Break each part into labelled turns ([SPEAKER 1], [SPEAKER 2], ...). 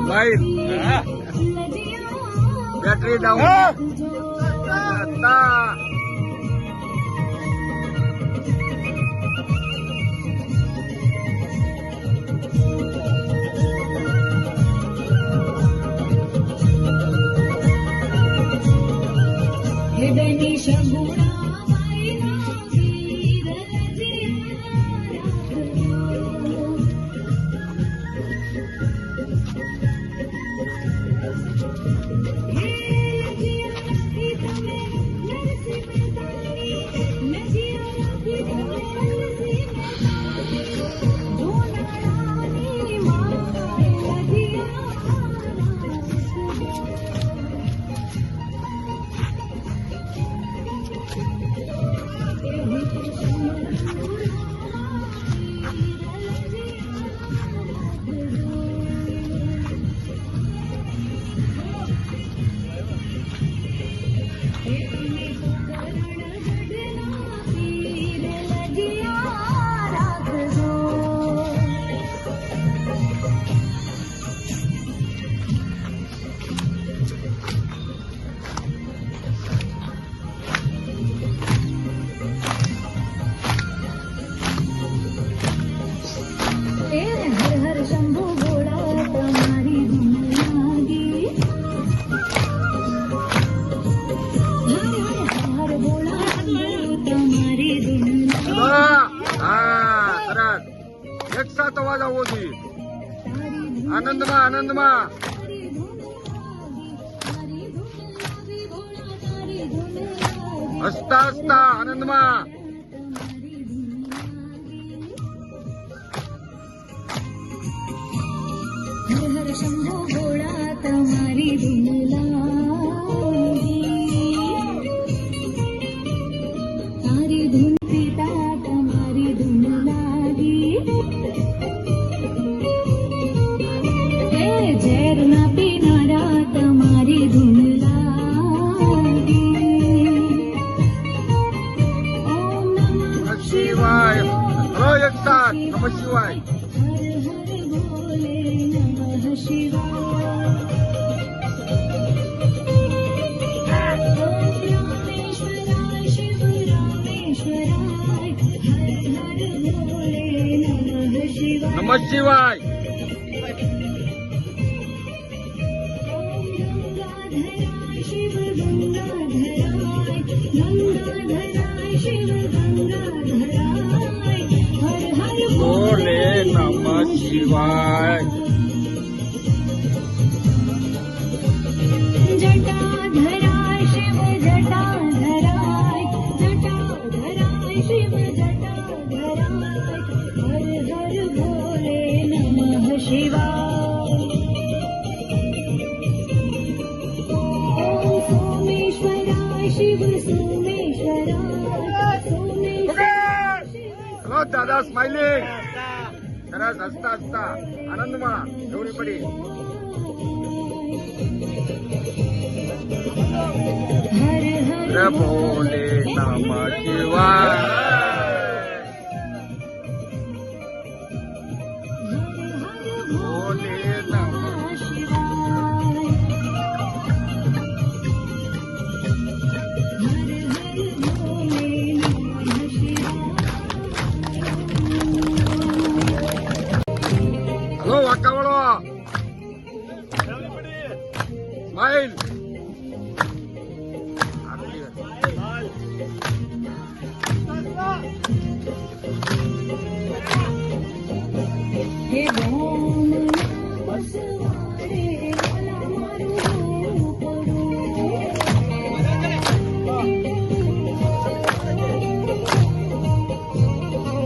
[SPEAKER 1] भाई battery down एक साथ अवाज आवो जी आनंद में हसता हसता आनंद में
[SPEAKER 2] हर शंभो भोळा तमारी धुन लागी तारी धुन पिता तमारी धुन लागी हे झेर ना पिनारा तमारी धुन लागी ओम नमः
[SPEAKER 1] शिवाय हो एक साथ नमः शिवाय नमः शिवाय बोले नमः शिवाय
[SPEAKER 2] जटाधराय शिव जटाधराय जटाधराय शिव जटाधराय हर हर भोले नमः शिवाय ओम सोमेश्वराय शिव सोमेश्वराय
[SPEAKER 1] हेलो दादा स्माइलिंग सरस हसता हसता आनंद में एवढी पडी
[SPEAKER 2] हर हर
[SPEAKER 1] भोले नमः शिवाय भोले नमः
[SPEAKER 2] शिवाय हर हर भोले नमः शिवाय
[SPEAKER 1] हेलो वाकावळो स्माइल
[SPEAKER 2] हे गोम बसवाडे मला मारू पडू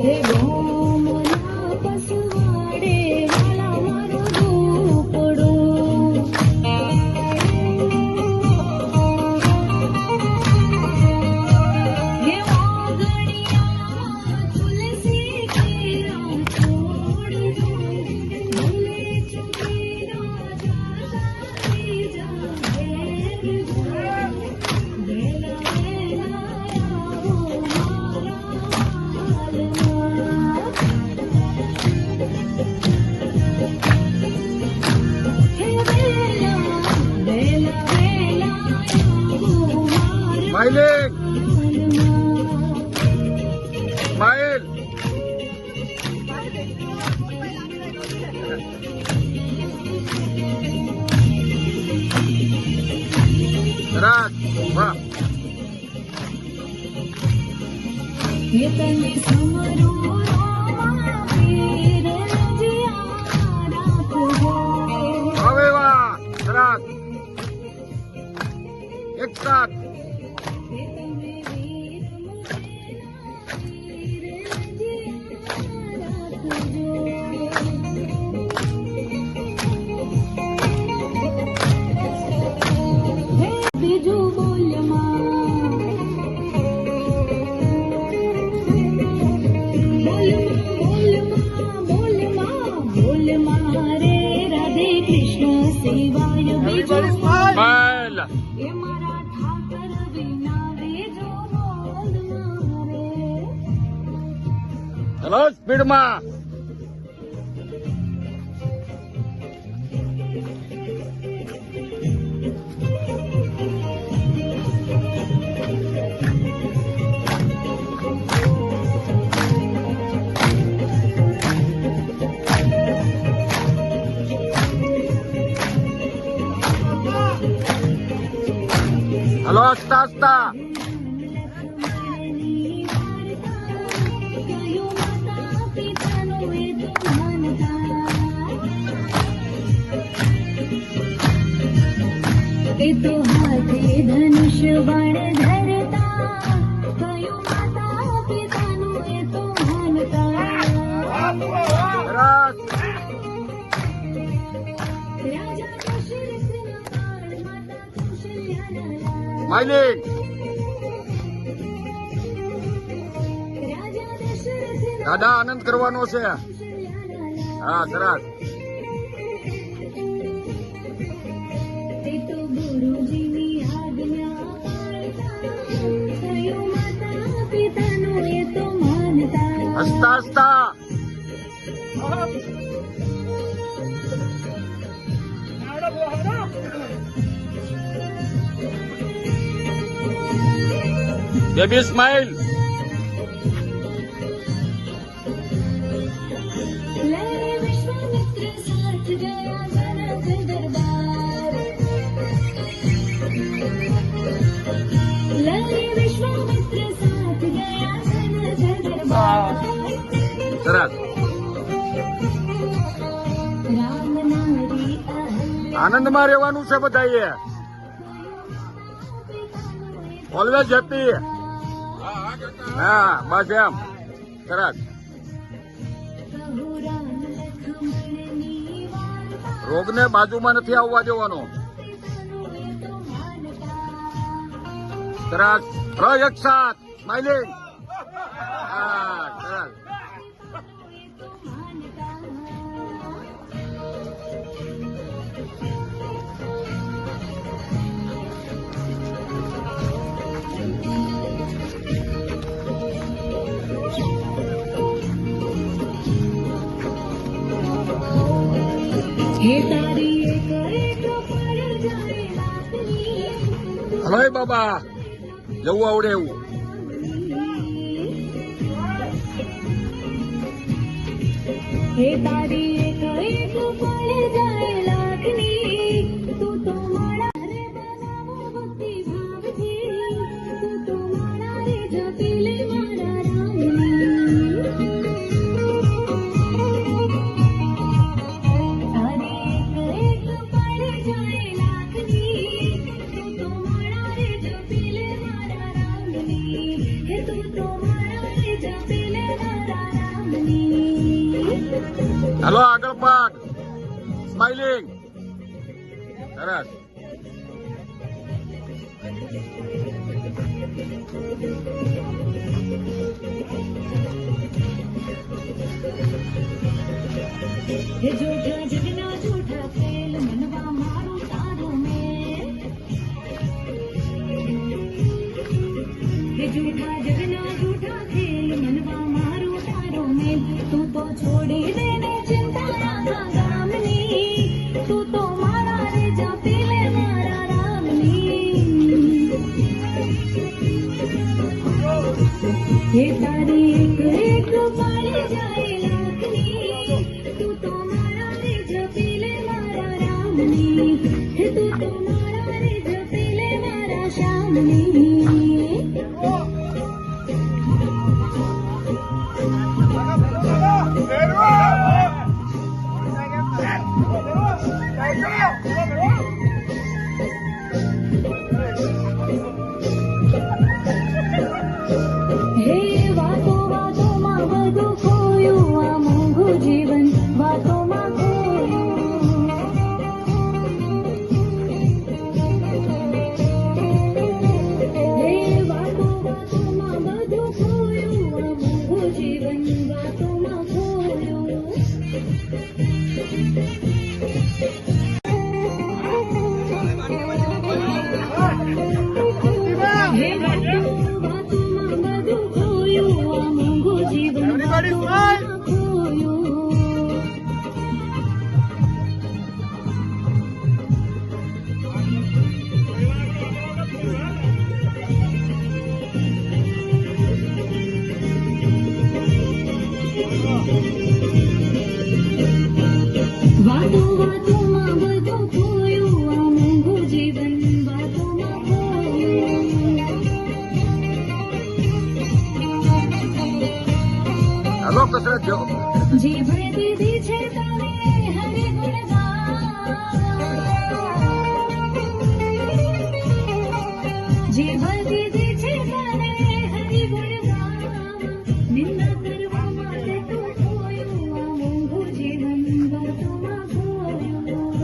[SPEAKER 2] हे गोम बसवाडे मला मारू पडू
[SPEAKER 1] સ્માઇલિંગ સ્માઇલ સરસ વાહ
[SPEAKER 2] હે તને સમરો વીર રજિયા રાખજો
[SPEAKER 1] હવે વાહ સરસ એક સાથ
[SPEAKER 2] હે તમે વીર મુજેના વીર રજિયા રાખજો હે બીજું બોલમાં રે રાધે કૃષ્ણ સિવાય બીજું
[SPEAKER 1] સ્માઇલ
[SPEAKER 2] એ મારા ઠાકર વિના બીજો બોલ મારે
[SPEAKER 1] ચલો સ્પીડમાં હલો હસતા હસતા
[SPEAKER 2] કયું માતા પિતાનું એ તો માનતા એ તો હાથે ધનુષ બાણ ધરતા કયું માતા પિતાનું એ તો માનતા
[SPEAKER 1] સરસ
[SPEAKER 2] રાજા દશરથના બાળ માતા કૌશલ્યાના
[SPEAKER 1] સ્માઇલિંગ
[SPEAKER 2] રાજા દશરથના
[SPEAKER 1] દાદા આનંદ કરવાનો છે હા સરસ
[SPEAKER 2] તે તો ગુરુજીની આજ્ઞા પાળતા કયું માતા પિતાનું એ તો માનતા
[SPEAKER 1] હસતા હસતા બેબી સ્માઇલ
[SPEAKER 2] લે વિશ્વામિત્ર સાથ ગયા જનક દરબાર લે વિશ્વામિત્ર સાથ ગયા જનક દરબાર
[SPEAKER 1] સરસ
[SPEAKER 2] રામ નારી અહલ્યા
[SPEAKER 1] આનંદમાં રહેવાનું છે બધાએ ઓલવેઝ હેપી હા બસ એમ સરસ
[SPEAKER 2] કહું રામ લક્ષ્મણની વાર્તા
[SPEAKER 1] રોગને બાજુમાં નથી આવવા દેવાનો
[SPEAKER 2] પિતાનું એ તો માનતા
[SPEAKER 1] સરસ હલો એક સાથ સ્માઇલિંગ હા સરસ
[SPEAKER 2] હે તારી એક એક પડ જાય રાતની
[SPEAKER 1] હલો એ બાબા જવું આવડે એવું
[SPEAKER 2] હે તારી એક એક પડ જાય લાખની તું તો મારા રે બનાવો ભક્તિ ભાવથી તું તો મારા રે જપી લે મારા રામની તારી એક એક પડ જાય લાખની તું તો મારા રે જપી લે મારા રામની હે તું તો મારા રે જપી લે મારા રામની
[SPEAKER 1] હલો આગળ પાક સ્માઇલિંગ સરસ
[SPEAKER 2] હે જૂઠા જગના જૂઠા ખેલ મનવા મારું તારું મેં હે જૂઠા જગના જૂઠા ખેલ મનવા મારું તારું મેં તું તો છોડી દેને ચિંતા રામા ગામની તું તો મારા રે જપી લે મારા રામની હે તું તો મારા રે જપેલે મારા શ્યામની હે વાતો વાતોમાં બધું ખોયું આ મોંઘું જીવન વાતોમાં ખોયું હે વાતો વાતોમાં બધું ખોયું આ મોંઘું જીવન વાતોમાં ખોયું હે વાતોમાં બધું ખોયું આ મોંઘું જીવન વાતોમાં ખોયું વાતો વાતોમાં બધું ખોયું આ મોંઘું જીવન વાતોમાં ખોયું
[SPEAKER 1] હાલો કસરત જો
[SPEAKER 2] જીભે દીધી છે તને હરે ગુણગાન જીભે દીધી છે તને હરે ગુણગાન નિંદા કરવા માટે તું ખોયું આ મોંઘું જીવન વાતોમાં ખોયું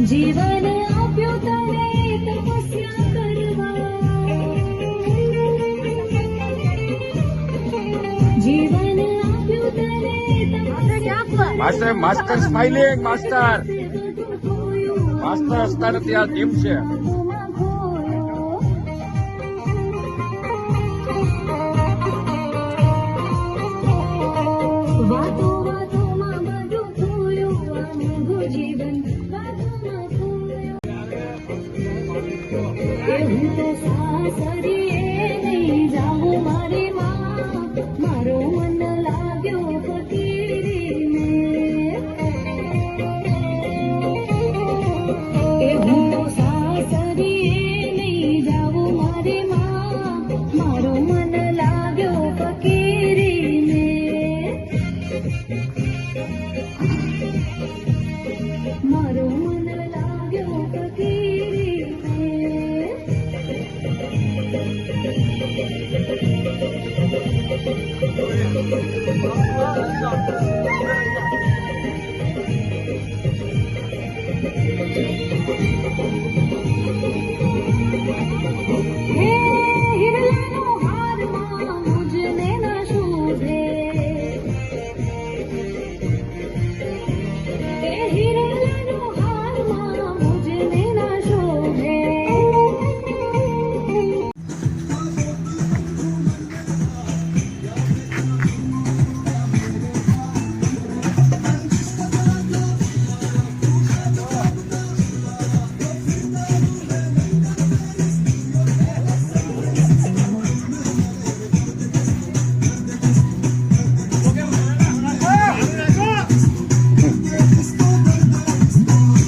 [SPEAKER 2] જીવન આપ્યું તને તપસ્યા કરવા જીવન આપ્યું તને તપસ્યા કરવા
[SPEAKER 1] master master smiling master master હસતા નથી આ જીમ છે
[SPEAKER 2] વાતો વાતોમાં બધું ખોયું આ મોંઘું જીવન વાતોમાં ખોયું એ હું તો સાસરીએ નહીં જાઉં મારી માં મારો મન લાગ્યો ફકીરીને એ હું તો સાસરીએ નહીં જાઉં મારી માં મારો મન લાગ્યો ફકીરીને મારો મન લાગ્યો ફકીરીને હે હિરલાનો હારમાં મુજને ના શોભે હે હિરલાનો હારમાં મુજને ના શોભે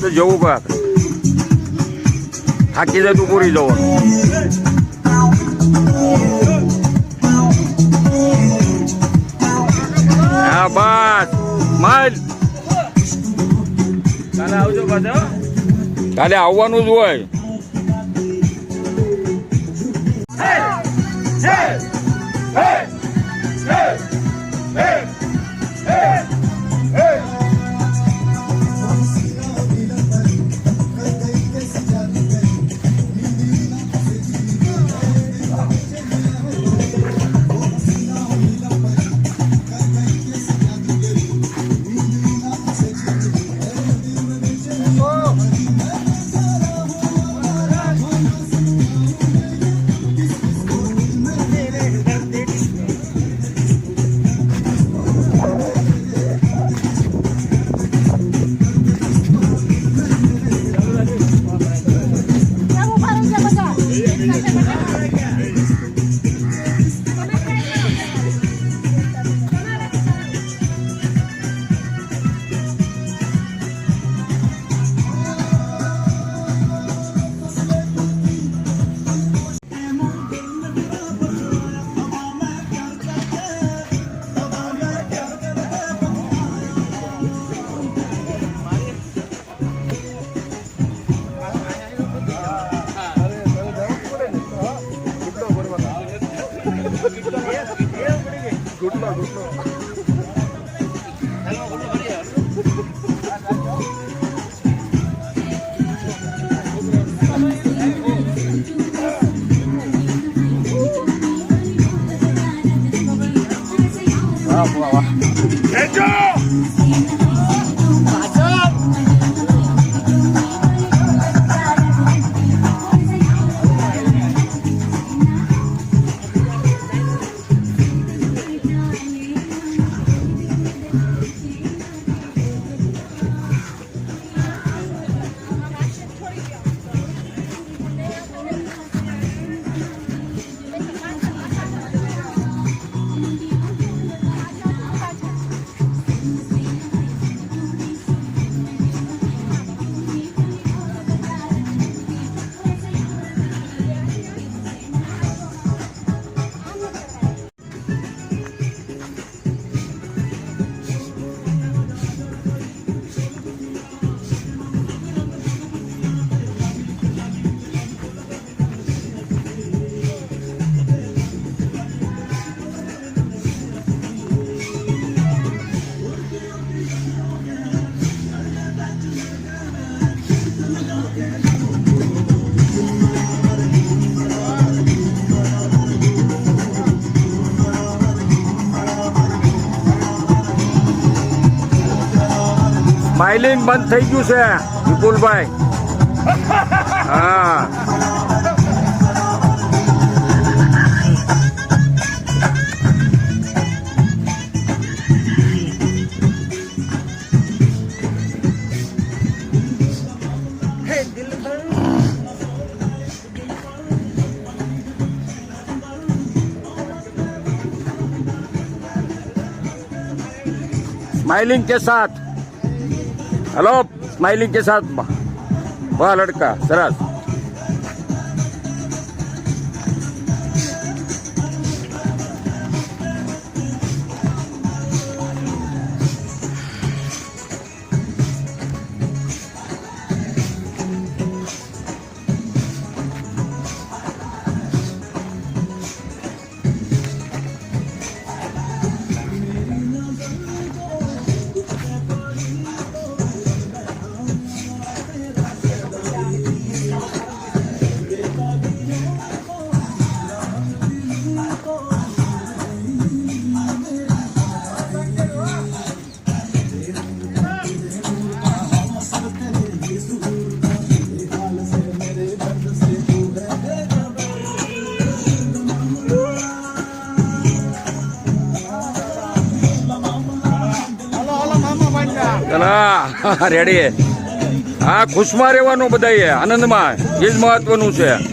[SPEAKER 1] તો જવું કાક થાકી જાય તું પૂરી જવાનું હા બસ માલ કાલે આવજો પાછા કાલે આવવાનું જ હોય સ્માઇલિંગ બંધ થઈ ગયું છે વિપુલભાઈ. હા स्माइलिंग के साथ. हेलो स्माइलिंग के साथ वाह लड़का सरस. ચલા રેડી. હા ખુશમાં રહેવાનું બધાએ, આનંદમાં, એ જ મહત્વનું છે.